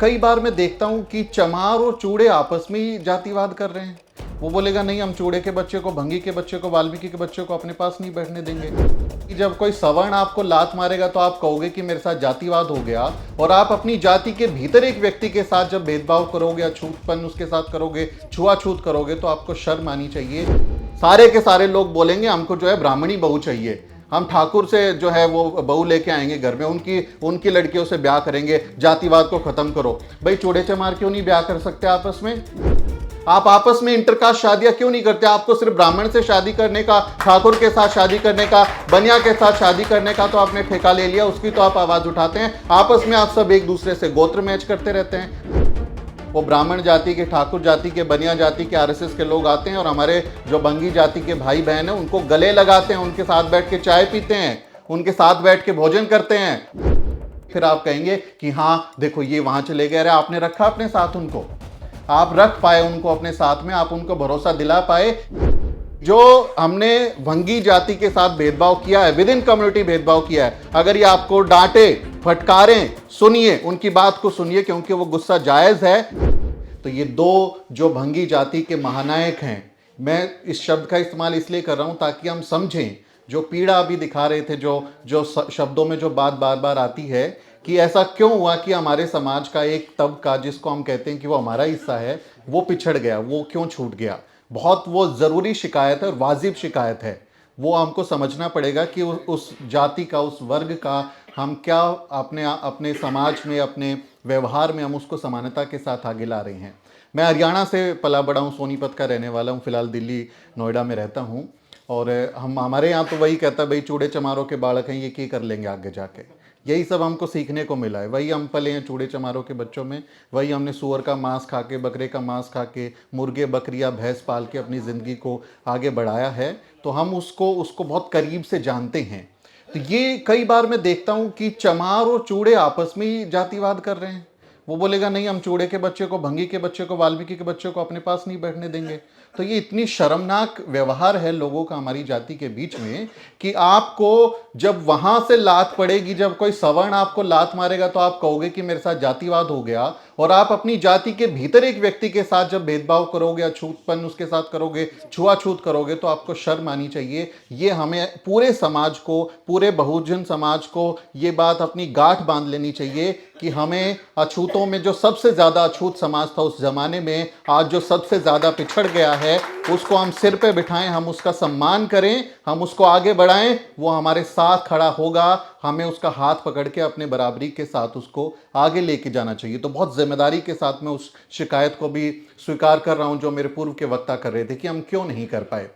कई बार मैं देखता हूं कि चमार और चूड़े आपस में ही जातिवाद कर रहे हैं। वो बोलेगा नहीं, हम चूड़े के बच्चे को, भंगी के बच्चे को, वाल्मीकि के बच्चे को अपने पास नहीं बैठने देंगे। कि जब कोई सवर्ण आपको लात मारेगा तो आप कहोगे कि मेरे साथ जातिवाद हो गया, और आप अपनी जाति के भीतर एक व्यक्ति के साथ जब भेदभाव करोगे, अछूतपन उसके साथ करोगे, छुआछूत करोगे, तो आपको शर्म आनी चाहिए। सारे के सारे लोग बोलेंगे हमको जो है ब्राह्मणी बहू चाहिए, हम ठाकुर से जो है वो बहू लेके आएंगे घर में, उनकी लड़कियों से ब्याह करेंगे, जातिवाद को खत्म करो। भाई चूड़े चमार क्यों नहीं ब्याह कर सकते आपस में? आप आपस में इंटरकास्ट शादियां क्यों नहीं करते? आपको सिर्फ ब्राह्मण से शादी करने का, ठाकुर के साथ शादी करने का, बनिया के साथ शादी करने का तो आपने ठेका ले लिया, उसकी तो आप आवाज उठाते हैं। आपस में आप सब एक दूसरे से गोत्र मैच करते रहते हैं। वो ब्राह्मण जाति के, ठाकुर जाति के, बनिया जाति के, आरएसएस के लोग आते हैं और हमारे जो बंगी जाति के भाई बहन हैं उनको गले लगाते हैं, उनके साथ बैठ के चाय पीते हैं, उनके साथ बैठ के भोजन करते हैं। फिर आप कहेंगे कि हाँ देखो ये वहां चले गए। अरे आपने रखा अपने साथ उनको, आप रख पाए उनको अपने साथ में, आप उनको भरोसा दिला पाए। जो हमने भंगी जाति के साथ भेदभाव किया है, विद इन कम्युनिटी भेदभाव किया है, अगर ये आपको डांटे, फटकारें, सुनिए, उनकी बात को सुनिए, क्योंकि वो गुस्सा जायज है। तो ये दो जो भंगी जाति के महानायक हैं, मैं इस शब्द का इस्तेमाल इसलिए कर रहा हूं ताकि हम समझें जो पीड़ा अभी दिखा रहे थे, जो शब्दों में जो बात बार बार आती है कि ऐसा क्यों हुआ कि हमारे समाज का एक तबका, जिसको हम कहते हैं कि वो हमारा हिस्सा है, वो पिछड़ गया, वो क्यों छूट गया। बहुत वो ज़रूरी शिकायत है और वाजिब शिकायत है। वो हमको समझना पड़ेगा कि उस जाति का, उस वर्ग का हम क्या अपने समाज में, अपने व्यवहार में हम उसको समानता के साथ आगे ला रहे हैं। मैं हरियाणा से पला बड़ा हूँ, सोनीपत का रहने वाला हूँ, फिलहाल दिल्ली नोएडा में रहता हूँ। और हमारे यहाँ तो वही कहता है भाई चूड़े चमारों के बालक हैं, ये क्या कर लेंगे आगे जाके। यही सब हमको सीखने को मिला है। वही हम पले हैं चूड़े चमारों के बच्चों में, वही हमने सुअर का मांस खा के, बकरे का मांस खा के, मुर्गे बकरियां भैंस पाल के अपनी ज़िंदगी को आगे बढ़ाया है। तो हम उसको बहुत करीब से जानते हैं। तो ये कई बार मैं देखता हूँ कि चमार और चूड़े आपस में ही जातिवाद कर रहे हैं। वो बोलेगा नहीं, हम चूड़े के बच्चे को, भंगी के बच्चे को, वाल्मीकि के बच्चे को अपने पास नहीं बैठने देंगे। तो ये इतनी शर्मनाक व्यवहार है लोगों का हमारी जाति के बीच में कि आपको जब वहां से लात पड़ेगी, जब कोई सवर्ण आपको लात मारेगा तो आप कहोगे कि मेरे साथ जातिवाद हो गया, और आप अपनी जाति के भीतर एक व्यक्ति के साथ जब भेदभाव करोगे, अछूतपन उसके साथ करोगे, छुआछूत करोगे, तो आपको शर्म आनी चाहिए। ये हमें पूरे समाज को, पूरे बहुजन समाज को ये बात अपनी गांठ बांध लेनी चाहिए कि हमें अछूतों में, जो सबसे ज्यादा अछूत समाज था उस जमाने में, आज जो सबसे ज्यादा पिछड़ गया है, उसको हम सिर पे बिठाएं, हम उसका सम्मान करें, हम उसको आगे बढ़ाएं। वो हमारे साथ खड़ा होगा, हमें उसका हाथ पकड़ के अपने बराबरी के साथ उसको आगे लेके जाना चाहिए। तो बहुत जिम्मेदारी के साथ मैं उस शिकायत को भी स्वीकार कर रहा हूं जो मेरे पूर्व के वक्ता कर रहे थे कि हम क्यों नहीं कर पाए।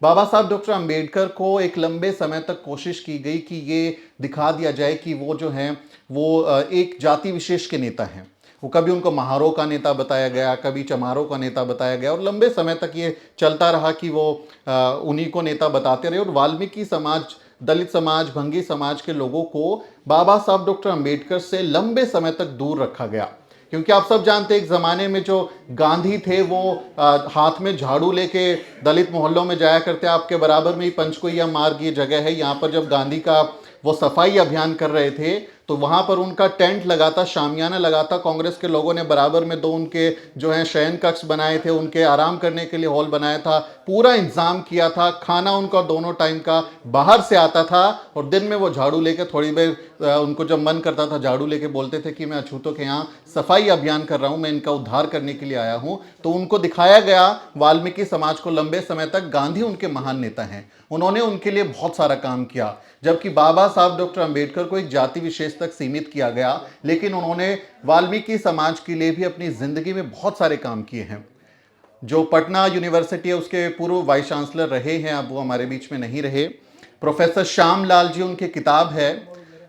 बाबा साहब डॉक्टर अंबेडकर को एक लंबे समय तक कोशिश की गई कि ये दिखा दिया जाए कि वो जो हैं वो एक जाति विशेष के नेता हैं। वो कभी उनको महारों का नेता बताया गया, कभी चमारों का नेता बताया गया, और लंबे समय तक ये चलता रहा कि वो उन्हीं को नेता बताते रहे। और वाल्मीकि समाज, दलित समाज, भंगी समाज के लोगों को बाबा साहब डॉक्टर अंबेडकर से लंबे समय तक दूर रखा गया। क्योंकि आप सब जानते हैं एक ज़माने में जो गांधी थे वो हाथ में झाड़ू लेके दलित मोहल्लों में जाया करते। आपके बराबर में ही पंचकुइया मार्ग ये जगह है, यहाँ पर जब गांधी का वो सफाई अभियान कर रहे थे तो वहां पर उनका टेंट लगा था, शामियाना लगा था। कांग्रेस के लोगों ने बराबर में दो उनके जो है शयन कक्ष बनाए थे, उनके आराम करने के लिए हॉल बनाया था, पूरा इंतजाम किया था। खाना उनका दोनों टाइम का बाहर से आता था, और दिन में वो झाड़ू लेके थोड़ी देर, उनको जब मन करता था झाड़ू लेके बोलते थे कि मैं अछूतों के यहाँ सफाई अभियान कर रहा हूँ, मैं इनका उद्धार करने के लिए आया हूँ। तो उनको दिखाया गया वाल्मीकि समाज को लंबे समय तक गांधी उनके महान नेता हैं, उन्होंने उनके लिए बहुत सारा काम किया। जबकि बाबा साहब डॉक्टर अंबेडकर को एक जाति विशेष तक सीमित किया गया, लेकिन उन्होंने वाल्मीकि समाज के लिए भी अपनी जिंदगी में बहुत सारे काम किए हैं। जो पटना यूनिवर्सिटी है उसके पूर्व वाइस चांसलर रहे हैं, अब वो हमारे बीच में नहीं रहे, प्रोफेसर श्याम लाल जी, उनकी किताब है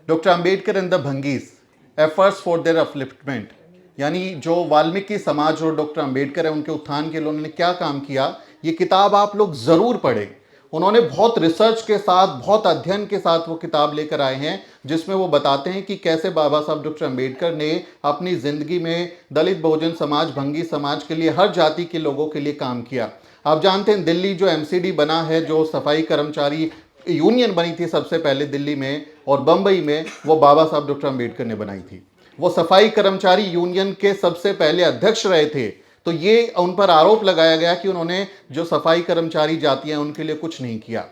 doctor Ambedkar and the Bhangis, efforts for their upliftment. यानी जो वाल्मीकि समाज और डॉक्टर अंबेडकर है उनके उत्थान के लिए उन्होंने क्या काम किया, ये किताब आप लोग जरूर पढ़ें। उन्होंने बहुत रिसर्च के साथ, बहुत अध्ययन के साथ वो किताब लेकर आए हैं, जिसमें वो बताते हैं कि कैसे बाबा साहब डॉक्टर अंबेडकर ने अपनी जिंदगी में दलित बहुजन समाज, भंगी समाज के लिए, हर जाति के लोगों के लिए काम किया। आप जानते हैं दिल्ली जो एमसीडी बना है, जो सफाई कर्मचारी यूनियन बनी थी सबसे पहले दिल्ली में और बम्बई में, वो बाबा साहब डॉक्टर अंबेडकर ने बनाई थी। वो सफाई कर्मचारी यूनियन के सबसे पहले अध्यक्ष रहे थे। तो ये उन पर आरोप लगाया गया कि उन्होंने जो सफाई कर्मचारी जातियां उनके लिए कुछ नहीं किया।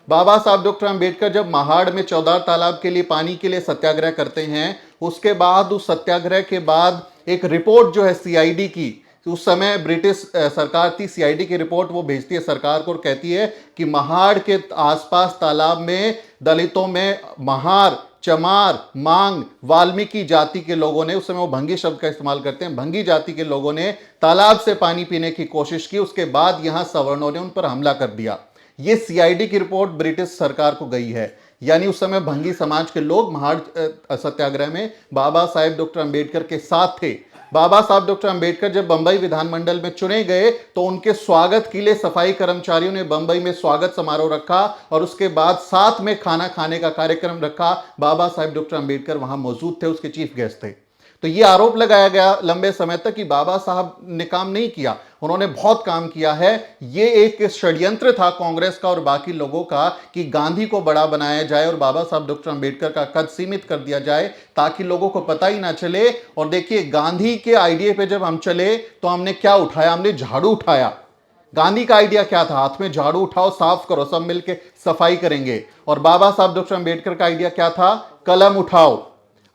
बाबा साहब डॉक्टर अंबेडकर जब महाड़ में चौदार तालाब के लिए पानी के लिए सत्याग्रह करते हैं, उसके बाद उस सत्याग्रह के बाद एक रिपोर्ट जो है सीआईडी की, उस समय ब्रिटिश सरकार थी, सीआईडी की रिपोर्ट वो भेजती है सरकार को और कहती है कि महाड़ के आसपास तालाब में दलितों में महार, चमार, मांग, वाल्मीकि जाति के लोगों ने, उस समय वो भंगी शब्द का इस्तेमाल करते हैं, भंगी जाति के लोगों ने तालाब से पानी पीने की कोशिश की। उसके बाद यहां सवर्णों ने उन पर हमला कर दिया। ये सीआईडी की रिपोर्ट ब्रिटिश सरकार को गई है। यानी उस समय भंगी समाज के लोग महाड़ सत्याग्रह में बाबा साहेब डॉक्टर अंबेडकर के साथ थे। बाबा साहब डॉक्टर अंबेडकर जब बंबई विधानमंडल में चुने गए तो उनके स्वागत के लिए सफाई कर्मचारियों ने बंबई में स्वागत समारोह रखा और उसके बाद साथ में खाना खाने का कार्यक्रम रखा। बाबा साहेब डॉक्टर अंबेडकर वहां मौजूद थे, उसके चीफ गेस्ट थे। तो ये आरोप लगाया गया लंबे समय तक कि बाबा साहब ने काम नहीं किया। उन्होंने बहुत काम किया है। ये एक षड्यंत्र था कांग्रेस का और बाकी लोगों का कि गांधी को बड़ा बनाया जाए और बाबा साहब डॉक्टर अंबेडकर का कद सीमित कर दिया जाए ताकि लोगों को पता ही ना चले। और देखिए, गांधी के आइडिया पे जब हम चले तो हमने क्या उठाया? हमने झाड़ू उठाया। गांधी का आइडिया क्या था? हाथ में झाड़ू उठाओ, साफ करो, सब मिलके सफाई करेंगे। और बाबा साहब डॉक्टर अंबेडकर का आइडिया क्या था? कलम उठाओ,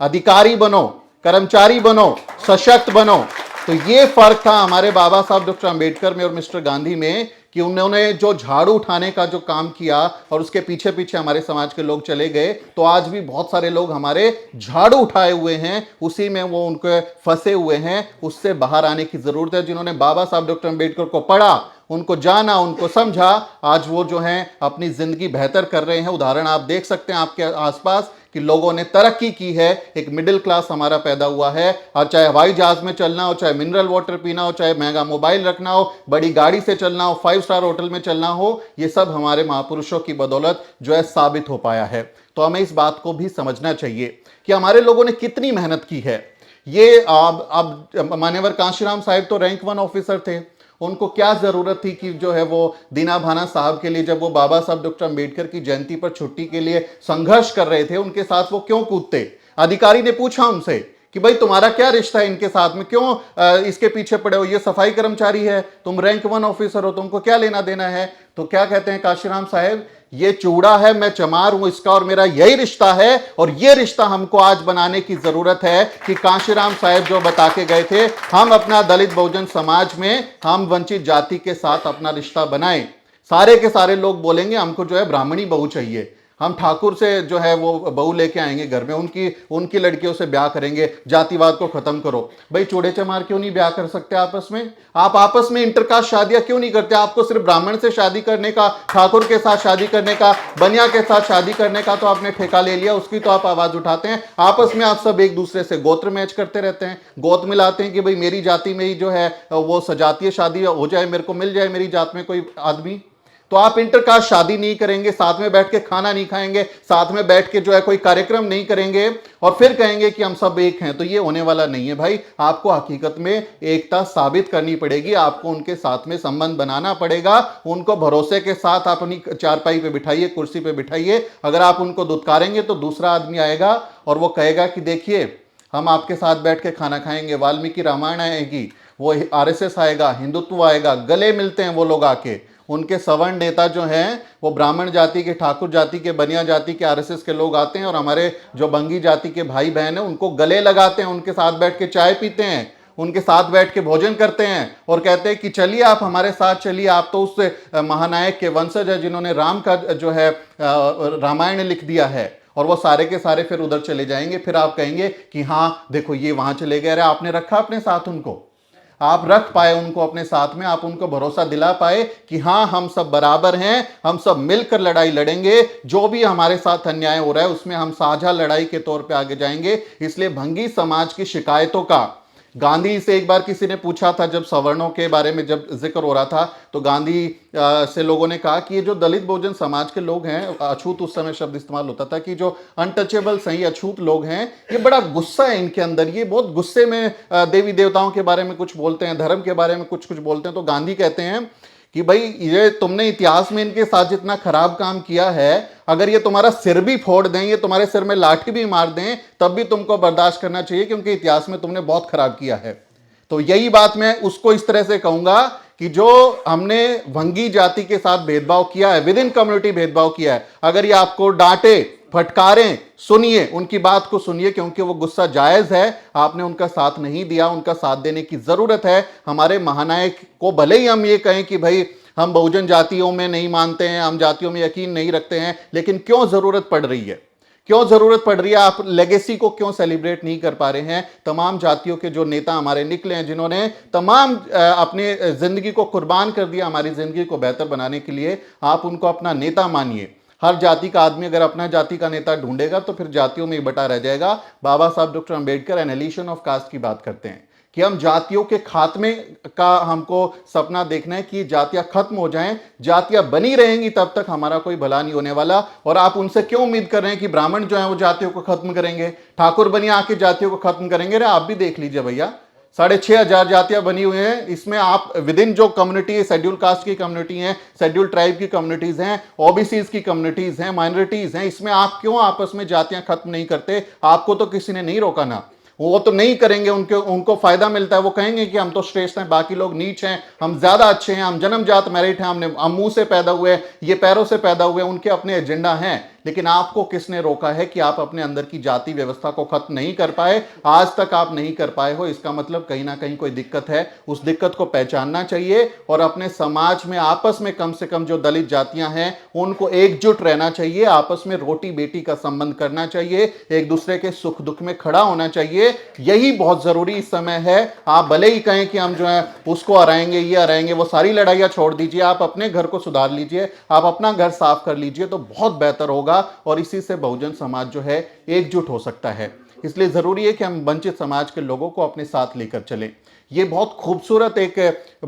अधिकारी बनो, कर्मचारी बनो, सशक्त बनो। तो ये फर्क था हमारे बाबा साहब डॉक्टर अंबेडकर में और मिस्टर गांधी में कि उन्होंने जो झाड़ू उठाने का जो काम किया और उसके पीछे पीछे हमारे समाज के लोग चले गए। तो आज भी बहुत सारे लोग हमारे झाड़ू उठाए हुए हैं, उसी में वो उनके फंसे हुए हैं। उससे बाहर आने की जरूरत है। जिन्होंने बाबा साहब डॉक्टर अंबेडकर को पढ़ा, उनको जाना, उनको समझा, आज वो जो हैं अपनी जिंदगी बेहतर कर रहे हैं। उदाहरण आप देख सकते हैं आपके आसपास कि लोगों ने तरक्की की है। एक मिडिल क्लास हमारा पैदा हुआ है। और चाहे हवाई जहाज में चलना हो, चाहे मिनरल वाटर पीना हो, चाहे महंगा मोबाइल रखना हो, बड़ी गाड़ी से चलना हो, 5 स्टार होटल में चलना हो, ये सब हमारे महापुरुषों की बदौलत जो है साबित हो पाया है। तो हमें इस बात को भी समझना चाहिए कि हमारे लोगों ने कितनी मेहनत की है। ये अब मान्यवर कांशीराम साहब तो रैंक 1 ऑफिसर थे। उनको क्या जरूरत थी कि जो है वो दीना भाना साहब के लिए, जब वो बाबा साहब डॉक्टर अंबेडकर की जयंती पर छुट्टी के लिए संघर्ष कर रहे थे, उनके साथ वो क्यों कूदते? अधिकारी ने पूछा उनसे कि भाई तुम्हारा क्या रिश्ता है इनके साथ में, क्यों इसके पीछे पड़े हो? ये सफाई कर्मचारी है, तुम रैंक 1 ऑफिसर हो, तुमको क्या लेना देना है? तो क्या कहते हैं कांशीराम साहब? ये चूड़ा है, मैं चमार हूं, इसका और मेरा यही रिश्ता है। और ये रिश्ता हमको आज बनाने की जरूरत है कि कांशीराम साहब जो बता के गए थे, हम अपना दलित बहुजन समाज में हम वंचित जाति के साथ अपना रिश्ता बनाएं। सारे के सारे लोग बोलेंगे हमको जो है ब्राह्मणी बहू चाहिए, हम ठाकुर से जो है वो बहू लेके आएंगे घर में, उनकी लड़कियों से ब्याह करेंगे, जातिवाद को खत्म करो। भाई चूड़े चमार क्यों नहीं ब्याह कर सकते आपस में? आप आपस में इंटरकास्ट शादियां क्यों नहीं करते? आपको सिर्फ ब्राह्मण से शादी करने का, ठाकुर के साथ शादी करने का, बनिया के साथ शादी करने का तो आपने ठेका ले लिया, उसकी तो आप आवाज उठाते हैं। आपस में आप सब एक दूसरे से गोत्र मैच करते रहते हैं, गोत मिलाते हैं कि भाई मेरी जाति में ही जो है वो सजातीय शादी हो जाए, मेरे को मिल जाए मेरी जात में कोई आदमी। तो आप इंटरकास्ट शादी नहीं करेंगे, साथ में बैठ के खाना नहीं खाएंगे, साथ में बैठ के जो है कोई कार्यक्रम नहीं करेंगे और फिर कहेंगे कि हम सब एक हैं। तो ये होने वाला नहीं है भाई। आपको हकीकत में एकता साबित करनी पड़ेगी, आपको उनके साथ में संबंध बनाना पड़ेगा। उनको भरोसे के साथ अपनी चारपाई पे बिठाइए, कुर्सी पे बिठाइए। अगर आप उनको दुत्कारेंगे तो दूसरा आदमी आएगा और वो कहेगा कि देखिए हम आपके साथ बैठ के खाना खाएंगे, वाल्मीकि रामायण आएगी, वो आरएसएस आएगा, हिंदुत्व आएगा। गले मिलते हैं वो लोग आके, उनके सवर्ण नेता जो हैं वो ब्राह्मण जाति के, ठाकुर जाति के, बनिया जाति के, आरएसएस के लोग आते हैं और हमारे जो बंगी जाति के भाई बहन हैं उनको गले लगाते हैं, उनके साथ बैठ के चाय पीते हैं, उनके साथ बैठ के भोजन करते हैं और कहते हैं कि चलिए आप हमारे साथ चलिए, आप तो उस महानायक के वंशज है जिन्होंने राम का जो है रामायण लिख दिया है। और वो सारे के सारे फिर उधर चले जाएंगे। फिर आप कहेंगे कि हाँ देखो ये वहां चले गए। अरे आपने रखा अपने साथ उनको, आप रख पाए उनको अपने साथ में, आप उनको भरोसा दिला पाए कि हाँ हम सब बराबर हैं, हम सब मिलकर लड़ाई लड़ेंगे, जो भी हमारे साथ अन्याय हो रहा है उसमें हम साझा लड़ाई के तौर पे आगे जाएंगे। इसलिए भंगी समाज की शिकायतों का गांधी से एक बार किसी ने पूछा था, जब सवर्णों के बारे में जब जिक्र हो रहा था तो गांधी से लोगों ने कहा कि ये जो दलित बहुजन समाज के लोग हैं, अछूत उस समय शब्द इस्तेमाल होता था कि जो अनटचेबल सही अछूत लोग हैं, ये बड़ा गुस्सा है इनके अंदर, ये बहुत गुस्से में देवी देवताओं के बारे में कुछ बोलते हैं, धर्म के बारे में कुछ कुछ बोलते हैं। तो गांधी कहते हैं कि भाई ये तुमने इतिहास में इनके साथ जितना खराब काम किया है, अगर ये तुम्हारा सिर भी फोड़ दें, ये तुम्हारे सिर में लाठी भी मार दें, तब भी तुमको बर्दाश्त करना चाहिए, क्योंकि इतिहास में तुमने बहुत खराब किया है। तो यही बात मैं उसको इस तरह से कहूंगा कि जो हमने भंगी जाति के साथ भेदभाव किया है, विद इन कम्युनिटी भेदभाव किया है, अगर ये आपको डांटे फटकारें, सुनिए, उनकी बात को सुनिए, क्योंकि वो गुस्सा जायज है। आपने उनका साथ नहीं दिया, उनका साथ देने की जरूरत है। हमारे महानायक को भले ही हम ये कहें कि भाई हम बहुजन जातियों में नहीं मानते हैं, हम जातियों में यकीन नहीं रखते हैं, लेकिन क्यों जरूरत पड़ रही है, क्यों जरूरत पड़ रही है? आप लेगेसी को क्यों सेलिब्रेट नहीं कर पा रहे हैं? तमाम जातियों के जो नेता हमारे निकले हैं, जिन्होंने तमाम अपने जिंदगी को कुर्बान कर दिया हमारी जिंदगी को बेहतर बनाने के लिए, आप उनको अपना नेता मानिए। हर जाति का आदमी अगर अपना जाति का नेता ढूंढेगा तो फिर जातियों में ही बटा रह जाएगा। बाबा साहब डॉक्टर अंबेडकर एनालिशन ऑफ कास्ट की बात करते हैं कि हम जातियों के खात्मे का हमको सपना देखना है कि जातियां खत्म हो जाएं। जातियां बनी रहेंगी तब तक हमारा कोई भला नहीं होने वाला। और आप उनसे क्यों उम्मीद कर रहे हैं कि ब्राह्मण जो है वो जातियों को खत्म करेंगे, ठाकुर बनिया आके जातियों को खत्म करेंगे? अरे आप भी देख लीजिए भैया, 6,500 जातियां बनी हुई हैं। इसमें आप विद इन जो कम्युनिटी, शेड्यूल कास्ट की कम्युनिटी है, शेड्यूल ट्राइब की कम्युनिटीज हैं, ओबीसीज की कम्युनिटीज हैं, माइनॉरिटीज हैं, इसमें आप क्यों आपस में जातियां खत्म नहीं करते? आपको तो किसी ने नहीं रोका ना, वो तो नहीं करेंगे, उनको फायदा मिलता है। वो कहेंगे कि हम तो श्रेष्ठ हैं, बाकी लोग नीच हैं, हम ज्यादा अच्छे हैं, हम जन्मजात मेरिट हैं, हम मुंह से पैदा हुए, ये पैरों से पैदा हुए, उनके अपने एजेंडा हैं। लेकिन आपको किसने रोका है कि आप अपने अंदर की जाति व्यवस्था को खत्म नहीं कर पाए? आज तक आप नहीं कर पाए हो, इसका मतलब कहीं ना कहीं कोई दिक्कत है। उस दिक्कत को पहचानना चाहिए और अपने समाज में आपस में कम से कम जो दलित जातियां हैं उनको एकजुट रहना चाहिए, आपस में रोटी बेटी का संबंध करना चाहिए, एक दूसरे के सुख दुख में खड़ा होना चाहिए। यही बहुत जरूरी इस समय है। आप भले ही कहें कि हम जो है उसको हराएंगे, ये हराएंगे, वो सारी लड़ाइयां छोड़ दीजिए, आप अपने घर को सुधार लीजिए, आप अपना घर साफ कर लीजिए, तो बहुत बेहतर होगा और इसी से बहुजन समाज जो है एकजुट हो सकता है। इसलिए जरूरी है कि हम वंचित समाज के लोगों को अपने साथ लेकर चलें। ये बहुत खूबसूरत एक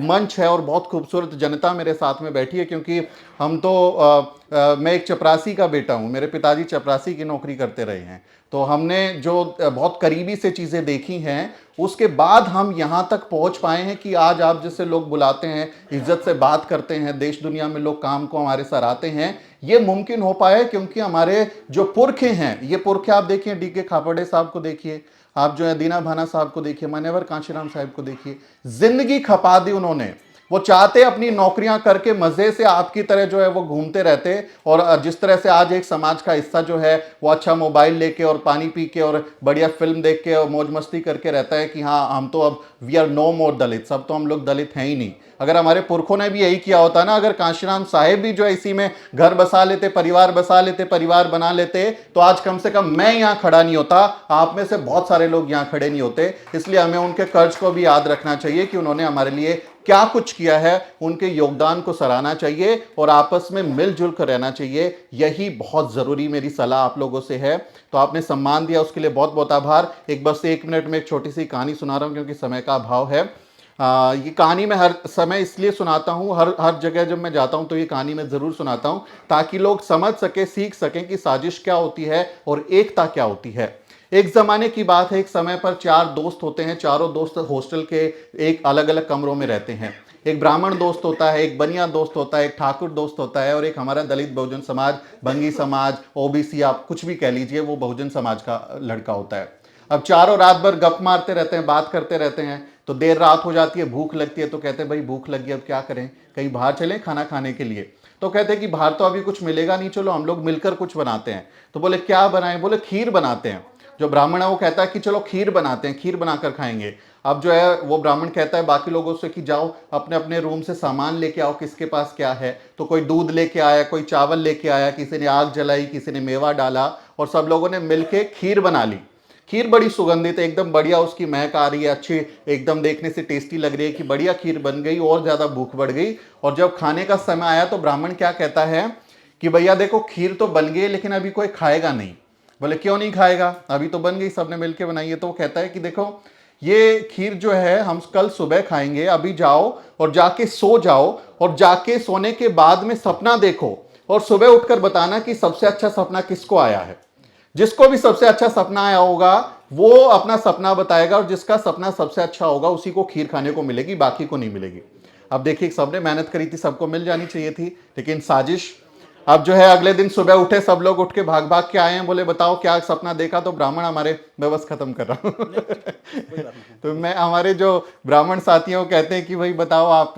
मंच है और बहुत खूबसूरत जनता मेरे साथ में बैठी है, क्योंकि हम तो मैं एक चपरासी का बेटा हूँ, मेरे पिताजी चपरासी की नौकरी करते रहे हैं, तो हमने जो बहुत करीबी से चीज़ें देखी हैं, उसके बाद हम यहाँ तक पहुँच पाए हैं कि आज आप जैसे लोग बुलाते हैं, इज्जत से बात करते हैं, देश दुनिया में लोग काम को हमारे सराहते हैं। ये मुमकिन हो पाया क्योंकि हमारे जो पुरखे हैं, ये पुरखे आप देखिए, डी.के. खापर्डे साहब को देखिए, आप जो है दीना भाना साहब को देखिए, मान्यवर कांशीराम साहब को देखिए, जिंदगी खपा दी उन्होंने। वो चाहते अपनी नौकरियां करके मजे से आपकी तरह जो है वो घूमते रहते, और जिस तरह से आज एक समाज का हिस्सा जो है वो अच्छा मोबाइल लेके और पानी पी के और बढ़िया फिल्म देख के और मौज मस्ती करके रहता है कि हाँ हम तो अब वी आर नो मोर दलित, सब तो हम लोग दलित हैं ही नहीं। अगर हमारे पुरखों ने भी यही किया होता ना, अगर कांशीराम साहेब भी जो है इसी में घर बसा लेते, परिवार बसा लेते, परिवार बना लेते, तो आज कम से कम मैं यहाँ खड़ा नहीं होता, आप में से बहुत सारे लोग यहाँ खड़े नहीं होते। इसलिए हमें उनके कर्ज को भी याद रखना चाहिए कि उन्होंने हमारे लिए क्या कुछ किया है, उनके योगदान को सराहना चाहिए और आपस में मिलजुल कर रहना चाहिए। यही बहुत जरूरी मेरी सलाह आप लोगों से है। तो आपने सम्मान दिया उसके लिए बहुत बहुत आभार। एक बस 1 मिनट में एक छोटी सी कहानी सुना रहा हूं क्योंकि समय का अभाव है। ये कहानी मैं हर समय इसलिए सुनाता हूँ, हर जगह जब मैं जाता हूँ तो ये कहानी मैं ज़रूर सुनाता हूँ, ताकि लोग समझ सके, सीख सकें कि साजिश क्या होती है और एकता क्या होती है। एक ज़माने की बात है, एक समय पर 4 दोस्त होते हैं, चारों दोस्त हॉस्टल के एक अलग अलग कमरों में रहते हैं। एक ब्राह्मण दोस्त होता है, एक बनिया दोस्त होता है, एक ठाकुर दोस्त होता है और एक हमारा दलित बहुजन समाज, भंगी समाज, ओबीसी, आप कुछ भी कह लीजिए, वो बहुजन समाज का लड़का होता है। अब चारों रात भर गप मारते रहते हैं, बात करते रहते हैं, तो देर रात हो जाती है, भूख लगती है, तो कहते हैं भाई भूख लगी, अब क्या करें, कहीं बाहर चलें खाना खाने के लिए। तो कहते हैं कि बाहर तो अभी कुछ मिलेगा नहीं, चलो हम लोग मिलकर कुछ बनाते हैं। तो बोले क्या बनाएं? बोले खीर बनाते हैं। जो ब्राह्मण है वो कहता है कि चलो खीर बनाते हैं, खीर बनाकर खाएंगे। अब जो है वो ब्राह्मण कहता है बाकी लोगों से कि जाओ अपने अपने रूम से सामान लेके आओ, किसके पास क्या है। तो कोई दूध लेके आया, कोई चावल लेके आया, किसी ने आग जलाई, किसी ने मेवा डाला और सब लोगों ने मिलके खीर बना ली। खीर बड़ी सुगंधित है, एकदम बढ़िया उसकी महक आ रही है, अच्छी एकदम देखने से टेस्टी लग रही है कि बढ़िया खीर बन गई, और ज़्यादा भूख बढ़ गई। और जब खाने का समय आया तो ब्राह्मण क्या कहता है कि भैया देखो खीर तो बन गई लेकिन अभी कोई खाएगा नहीं। बोले क्यों नहीं खाएगा, अभी तो बन गई, सबने मिलके बनाई है। तो वो कहता है कि देखो ये खीर जो है हम कल सुबह खाएंगे, अभी जाओ और जाके सो जाओ, और जाके सोने के बाद में सपना देखो और सुबह उठकर बताना कि सबसे अच्छा सपना किसको आया है। जिसको भी सबसे अच्छा सपना आया होगा वो अपना सपना बताएगा, और जिसका सपना सबसे अच्छा होगा उसी को खीर खाने को मिलेगी, बाकी को नहीं मिलेगी। अब देखिए सबने मेहनत करी थी, सबको मिल जानी चाहिए थी, लेकिन साजिश। अब जो है अगले दिन सुबह उठे, सब लोग उठ के भाग भाग के आए हैं, बोले बताओ क्या सपना देखा। तो ब्राह्मण हमारे, मैं बस खत्म कर रहा हूँ तो मैं हमारे जो ब्राह्मण साथियों को कहते हैं कि भाई बताओ आप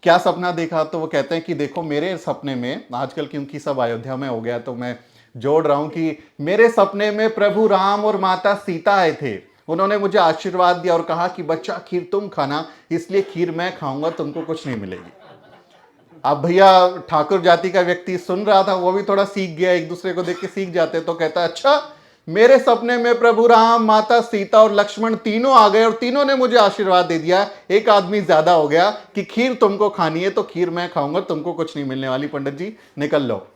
क्या सपना देखा। तो वो कहते हैं कि देखो मेरे सपने में, आजकल क्योंकि सब अयोध्या में हो गया तो मैं जोड़ रहा हूं कि मेरे सपने में प्रभु राम और माता सीता आए थे। उन्होंने मुझे आशीर्वाद दिया और कहा कि बच्चा खीर तुम खाना, इसलिए खीर मैं खाऊंगा, तुमको कुछ नहीं मिलेगी। अब भैया ठाकुर जाति का व्यक्ति सुन रहा था, वो भी थोड़ा सीख गया, एक दूसरे को देख के सीख जाते। तो कहता अच्छा मेरे सपने में प्रभु राम, माता सीता और लक्ष्मण तीनों आ गए और तीनों ने मुझे आशीर्वाद दे दिया, एक आदमी ज्यादा हो गया कि खीर तुमको खानी है तो खीर मैं खाऊंगा, तुमको कुछ नहीं मिलने वाली, पंडित जी निकल लो।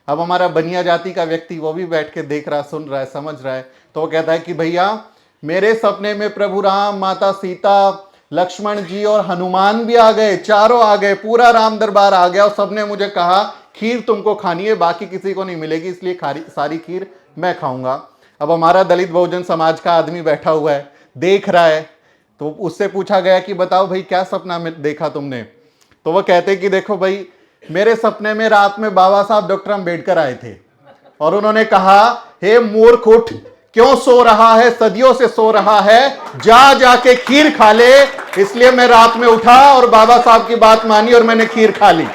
अब हमारा बनिया जाति का व्यक्ति वो भी बैठ के देख रहा, सुन रहा है, समझ रहा है। तो वो कहता है कि भैया मेरे सपने में प्रभु राम, माता सीता, लक्ष्मण जी और हनुमान भी आ गए, चारों आ गए, पूरा राम दरबार आ गया और सबने मुझे कहा खीर तुमको खानी है, बाकी किसी को नहीं मिलेगी, इसलिए सारी खीर मैं खाऊंगा। अब हमारा दलित बहुजन समाज का आदमी बैठा हुआ है, देख रहा है। तो उससे पूछा गया कि बताओ भाई क्या सपना में देखा तुमने। तो वो कहते कि देखो भाई मेरे सपने में रात में बाबा साहब डॉक्टर अंबेडकर आए थे और उन्होंने कहा हे मूर्ख उठ, क्यों सो रहा है, सदियों से सो रहा है, जा जाके खीर खा ले। इसलिए मैं रात में उठा और बाबा साहब की बात मानी और मैंने खीर खा ली।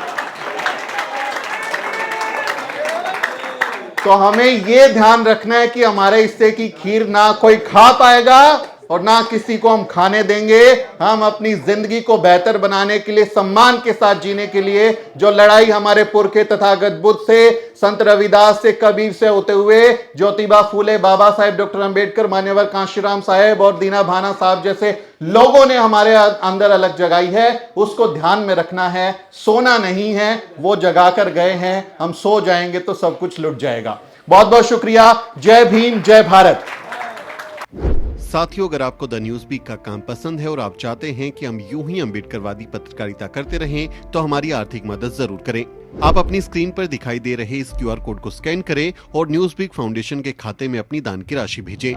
तो हमें यह ध्यान रखना है कि हमारे हिस्से की खीर ना कोई खा पाएगा और ना किसी को हम खाने देंगे। हम अपनी जिंदगी को बेहतर बनाने के लिए, सम्मान के साथ जीने के लिए, जो लड़ाई हमारे पुरखे तथागत बुद्ध से, संत रविदास से, कबीर से होते हुए ज्योतिबा फूले, बाबा साहेब डॉक्टर अंबेडकर, मान्यवर कांशीराम साहेब और दीना भाना साहब जैसे लोगों ने हमारे अंदर अलग जगाई है, उसको ध्यान में रखना है। सोना नहीं है, वो जगा कर गए हैं, हम सो जाएंगे तो सब कुछ लुट जाएगा। बहुत बहुत शुक्रिया। जय भीम, जय भारत। साथियों, अगर आपको द न्यूज वीक का काम पसंद है और आप चाहते हैं कि हम यूं ही अम्बेडकरवादी पत्रकारिता करते रहें, तो हमारी आर्थिक मदद जरूर करें। आप अपनी स्क्रीन पर दिखाई दे रहे इस QR कोड को स्कैन करें और न्यूज वीक फाउंडेशन के खाते में अपनी दान की राशि भेजें।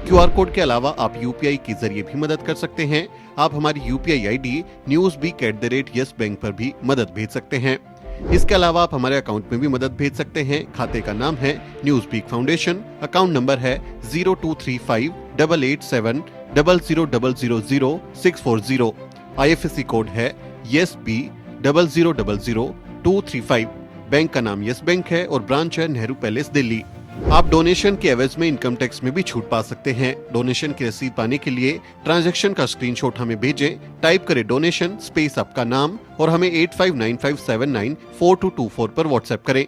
QR कोड के अलावा आप UPI के जरिए भी मदद कर सकते हैं। आप हमारी UPI ID newsweek@yes bank पर भी मदद भेज सकते हैं। इसके अलावा आप हमारे अकाउंट में भी मदद भेज सकते हैं। खाते का नाम है news week foundation, account number है 02358800000640। IFSC कोड है YESB000235। बैंक का नाम यस बैंक है और ब्रांच है नेहरू पैलेस, दिल्ली। आप डोनेशन के एवज में इनकम टैक्स में भी छूट पा सकते हैं। डोनेशन की रसीद पाने के लिए ट्रांजैक्शन का स्क्रीनशॉट हमें भेजें। टाइप करें डोनेशन स्पेस आपका नाम और हमें 8595794224 पर व्हाट्सएप करें।